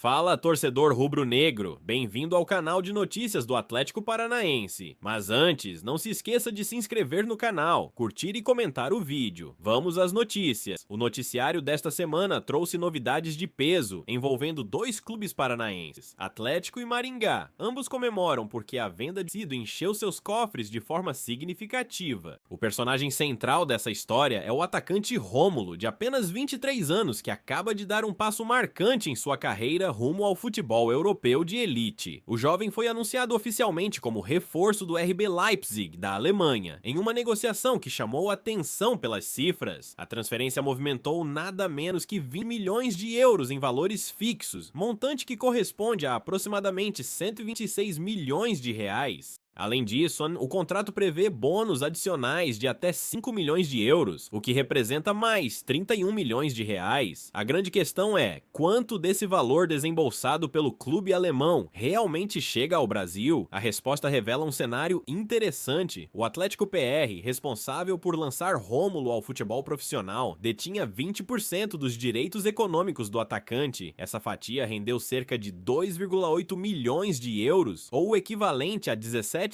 Fala, torcedor rubro-negro! Bem-vindo ao canal de notícias do Atlético Paranaense. Mas antes, não se esqueça de se inscrever no canal, curtir e comentar o vídeo. Vamos às notícias. O noticiário desta semana trouxe novidades de peso, envolvendo dois clubes paranaenses, Atlético e Maringá. Ambos comemoram porque a venda de Cido encheu seus cofres de forma significativa. O personagem central dessa história é o atacante Rômulo, de apenas 23 anos, que acaba de dar um passo marcante em sua carreira rumo ao futebol europeu de elite. O jovem foi anunciado oficialmente como reforço do RB Leipzig, da Alemanha, em uma negociação que chamou atenção pelas cifras. A transferência movimentou nada menos que 20 milhões de euros em valores fixos, montante que corresponde a aproximadamente 126 milhões de reais. Além disso, o contrato prevê bônus adicionais de até 5 milhões de euros, o que representa mais 31 milhões de reais. A grande questão é, quanto desse valor desembolsado pelo clube alemão realmente chega ao Brasil? A resposta revela um cenário interessante. O Atlético PR, responsável por lançar Rômulo ao futebol profissional, detinha 20% dos direitos econômicos do atacante. Essa fatia rendeu cerca de 2,8 milhões de euros, ou o equivalente a 17,6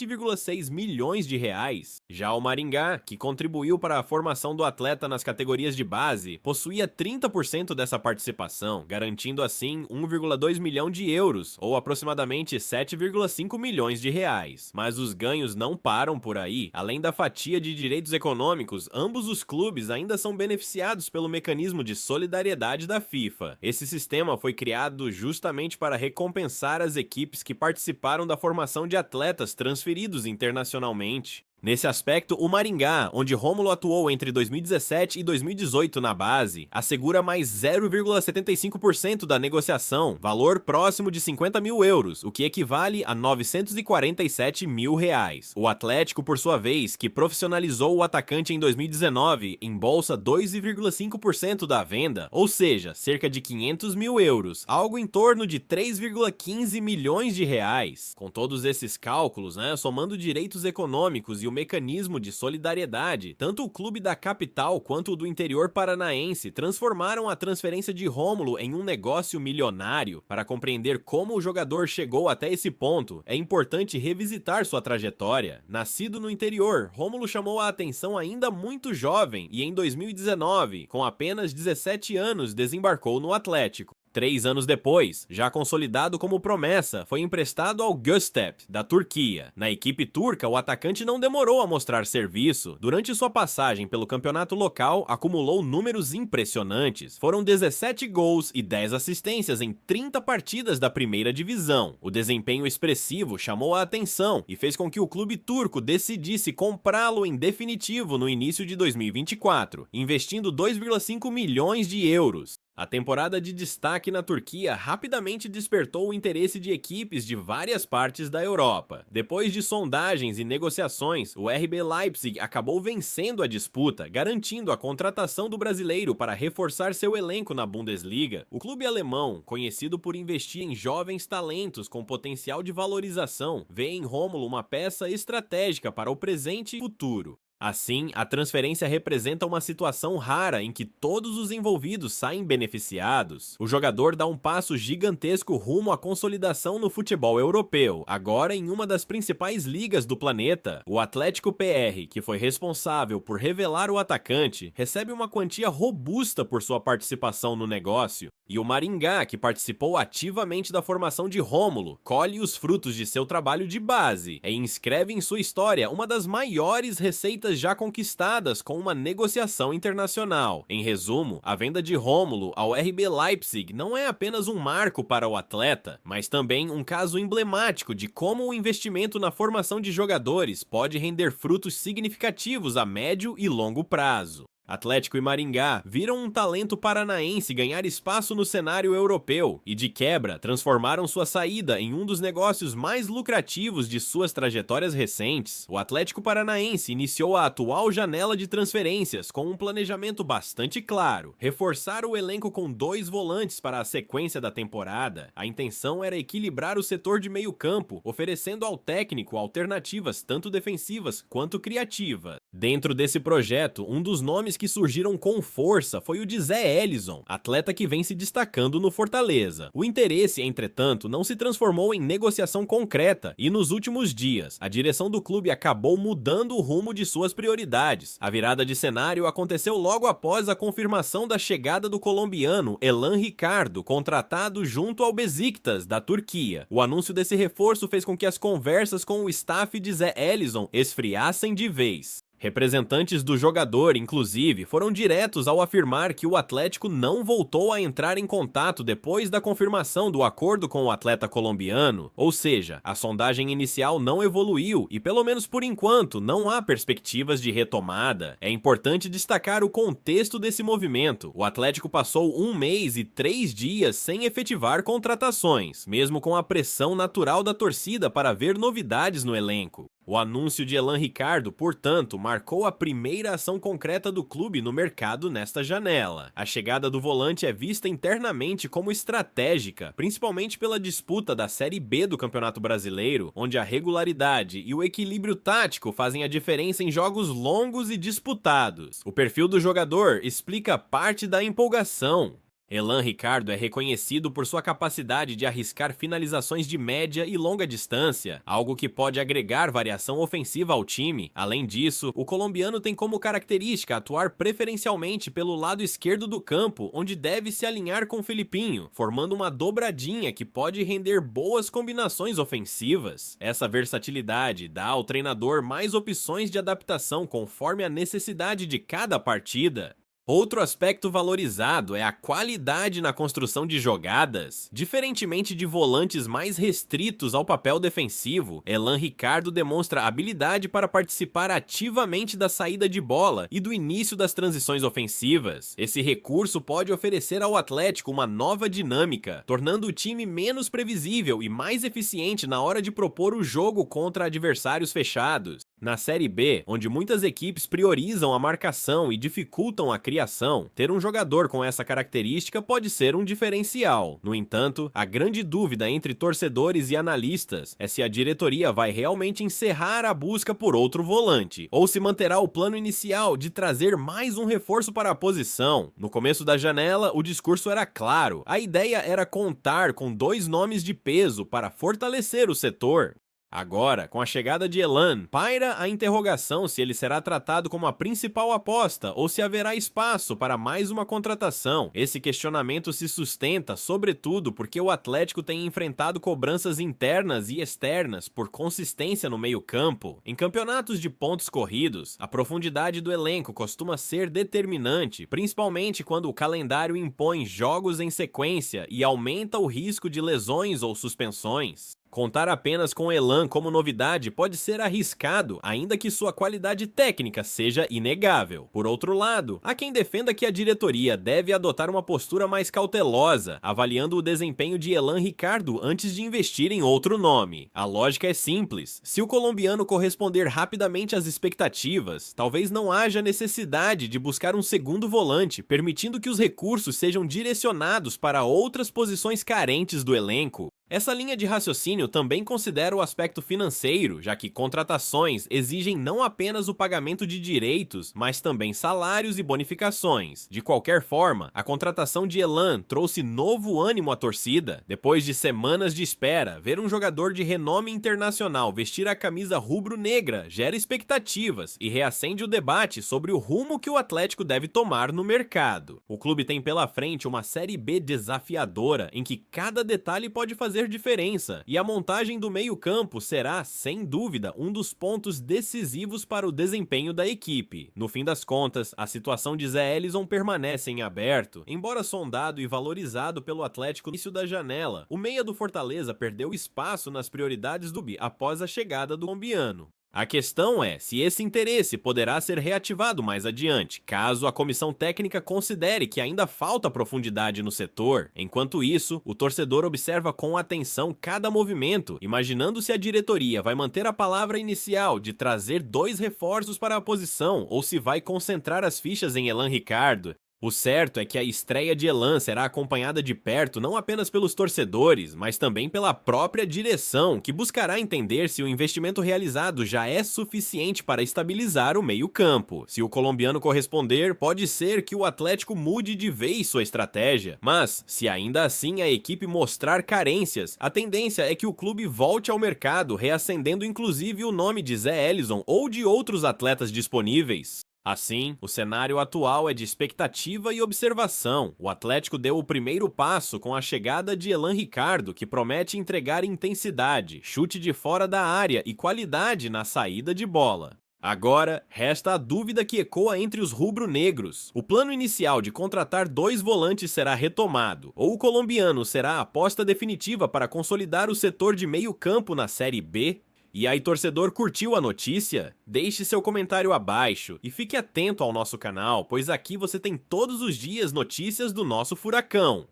milhões de reais. Já o Maringá, que contribuiu para a formação do atleta nas categorias de base, possuía 30% dessa participação, garantindo assim 1,2 milhão de euros, ou aproximadamente 7,5 milhões de reais. Mas os ganhos não param por aí. Além da fatia de direitos econômicos, ambos os clubes ainda são beneficiados pelo mecanismo de solidariedade da FIFA. Esse sistema foi criado justamente para recompensar as equipes que participaram da formação de atletas transferidos internacionalmente. Nesse aspecto, o Maringá, onde Rômulo atuou entre 2017 e 2018 na base, assegura mais 0,75% da negociação, valor próximo de 50 mil euros, o que equivale a 947 mil reais. O Atlético, por sua vez, que profissionalizou o atacante em 2019, embolsa 2,5% da venda, ou seja, cerca de 500 mil euros, algo em torno de 3,15 milhões de reais. Com todos esses cálculos, somando direitos econômicos e o mecanismo de solidariedade, tanto o clube da capital quanto o do interior paranaense transformaram a transferência de Rômulo em um negócio milionário. Para compreender como o jogador chegou até esse ponto, é importante revisitar sua trajetória. Nascido no interior, Rômulo chamou a atenção ainda muito jovem e em 2019, com apenas 17 anos, desembarcou no Atlético. 3 anos depois, já consolidado como promessa, foi emprestado ao Göztepe, da Turquia. Na equipe turca, o atacante não demorou a mostrar serviço. Durante sua passagem pelo campeonato local, acumulou números impressionantes. Foram 17 gols e 10 assistências em 30 partidas da primeira divisão. O desempenho expressivo chamou a atenção e fez com que o clube turco decidisse comprá-lo em definitivo no início de 2024, investindo 2,5 milhões de euros. A temporada de destaque na Turquia rapidamente despertou o interesse de equipes de várias partes da Europa. Depois de sondagens e negociações, o RB Leipzig acabou vencendo a disputa, garantindo a contratação do brasileiro para reforçar seu elenco na Bundesliga. O clube alemão, conhecido por investir em jovens talentos com potencial de valorização, vê em Rômulo uma peça estratégica para o presente e futuro. Assim, a transferência representa uma situação rara em que todos os envolvidos saem beneficiados. O jogador dá um passo gigantesco rumo à consolidação no futebol europeu, agora em uma das principais ligas do planeta. O Atlético PR, que foi responsável por revelar o atacante, recebe uma quantia robusta por sua participação no negócio. E o Maringá, que participou ativamente da formação de Rômulo, colhe os frutos de seu trabalho de base e inscreve em sua história uma das maiores receitas já conquistadas com uma negociação internacional. Em resumo, a venda de Rômulo ao RB Leipzig não é apenas um marco para o atleta, mas também um caso emblemático de como o investimento na formação de jogadores pode render frutos significativos a médio e longo prazo. Atlético e Maringá viram um talento paranaense ganhar espaço no cenário europeu e, de quebra, transformaram sua saída em um dos negócios mais lucrativos de suas trajetórias recentes. O Atlético Paranaense iniciou a atual janela de transferências com um planejamento bastante claro: reforçar o elenco com 2 volantes para a sequência da temporada. A intenção era equilibrar o setor de meio-campo, oferecendo ao técnico alternativas tanto defensivas quanto criativas. Dentro desse projeto, um dos nomes nomes que surgiram com força foi o de Zé Elison, atleta que vem se destacando no Fortaleza. O interesse, entretanto, não se transformou em negociação concreta e nos últimos dias, a direção do clube acabou mudando o rumo de suas prioridades. A virada de cenário aconteceu logo após a confirmação da chegada do colombiano Elan Ricardo, contratado junto ao Besiktas, da Turquia. O anúncio desse reforço fez com que as conversas com o staff de Zé Elison esfriassem de vez. Representantes do jogador, inclusive, foram diretos ao afirmar que o Atlético não voltou a entrar em contato depois da confirmação do acordo com o atleta colombiano, ou seja, a sondagem inicial não evoluiu e, pelo menos por enquanto, não há perspectivas de retomada. É importante destacar o contexto desse movimento. O Atlético passou 1 mês e 3 dias sem efetivar contratações, mesmo com a pressão natural da torcida para ver novidades no elenco. O anúncio de Elan Ricardo, portanto, marcou a primeira ação concreta do clube no mercado nesta janela. A chegada do volante é vista internamente como estratégica, principalmente pela disputa da Série B do Campeonato Brasileiro, onde a regularidade e o equilíbrio tático fazem a diferença em jogos longos e disputados. O perfil do jogador explica parte da empolgação. Elan Ricardo é reconhecido por sua capacidade de arriscar finalizações de média e longa distância, algo que pode agregar variação ofensiva ao time. Além disso, o colombiano tem como característica atuar preferencialmente pelo lado esquerdo do campo, onde deve se alinhar com Felipinho, formando uma dobradinha que pode render boas combinações ofensivas. Essa versatilidade dá ao treinador mais opções de adaptação conforme a necessidade de cada partida. Outro aspecto valorizado é a qualidade na construção de jogadas. Diferentemente de volantes mais restritos ao papel defensivo, Elan Ricardo demonstra habilidade para participar ativamente da saída de bola e do início das transições ofensivas. Esse recurso pode oferecer ao Atlético uma nova dinâmica, tornando o time menos previsível e mais eficiente na hora de propor o jogo contra adversários fechados. Na Série B, onde muitas equipes priorizam a marcação e dificultam a criação, ter um jogador com essa característica pode ser um diferencial. No entanto, a grande dúvida entre torcedores e analistas é se a diretoria vai realmente encerrar a busca por outro volante, ou se manterá o plano inicial de trazer mais um reforço para a posição. No começo da janela, o discurso era claro. A ideia era contar com 2 nomes de peso para fortalecer o setor. Agora, com a chegada de Elan, paira a interrogação se ele será tratado como a principal aposta ou se haverá espaço para mais uma contratação. Esse questionamento se sustenta, sobretudo, porque o Atlético tem enfrentado cobranças internas e externas por consistência no meio-campo. Em campeonatos de pontos corridos, a profundidade do elenco costuma ser determinante, principalmente quando o calendário impõe jogos em sequência e aumenta o risco de lesões ou suspensões. Contar apenas com Elan como novidade pode ser arriscado, ainda que sua qualidade técnica seja inegável. Por outro lado, há quem defenda que a diretoria deve adotar uma postura mais cautelosa, avaliando o desempenho de Elan Ricardo antes de investir em outro nome. A lógica é simples: se o colombiano corresponder rapidamente às expectativas, talvez não haja necessidade de buscar um segundo volante, permitindo que os recursos sejam direcionados para outras posições carentes do elenco. Essa linha de raciocínio também considera o aspecto financeiro, já que contratações exigem não apenas o pagamento de direitos, mas também salários e bonificações. De qualquer forma, a contratação de Elan trouxe novo ânimo à torcida. Depois de semanas de espera, ver um jogador de renome internacional vestir a camisa rubro-negra gera expectativas e reacende o debate sobre o rumo que o Atlético deve tomar no mercado. O clube tem pela frente uma Série B desafiadora, em que cada detalhe pode fazer diferença, e a montagem do meio-campo será, sem dúvida, um dos pontos decisivos para o desempenho da equipe. No fim das contas, a situação de Zé Elison permanece em aberto. Embora sondado e valorizado pelo Atlético no início da janela, o meia do Fortaleza perdeu espaço nas prioridades do BI após a chegada do colombiano. A questão é se esse interesse poderá ser reativado mais adiante, caso a comissão técnica considere que ainda falta profundidade no setor. Enquanto isso, o torcedor observa com atenção cada movimento, imaginando se a diretoria vai manter a palavra inicial de trazer 2 reforços para a posição ou se vai concentrar as fichas em Elan Ricardo. O certo é que a estreia de Elan será acompanhada de perto não apenas pelos torcedores, mas também pela própria direção, que buscará entender se o investimento realizado já é suficiente para estabilizar o meio-campo. Se o colombiano corresponder, pode ser que o Atlético mude de vez sua estratégia, mas se ainda assim a equipe mostrar carências, a tendência é que o clube volte ao mercado, reacendendo inclusive o nome de Zé Elisson ou de outros atletas disponíveis. Assim, o cenário atual é de expectativa e observação. O Atlético deu o primeiro passo com a chegada de Elan Ricardo, que promete entregar intensidade, chute de fora da área e qualidade na saída de bola. Agora, resta a dúvida que ecoa entre os rubro-negros. O plano inicial de contratar 2 volantes será retomado, ou o colombiano será a aposta definitiva para consolidar o setor de meio-campo na Série B? E aí, torcedor, curtiu a notícia? Deixe seu comentário abaixo e fique atento ao nosso canal, pois aqui você tem todos os dias notícias do nosso Furacão.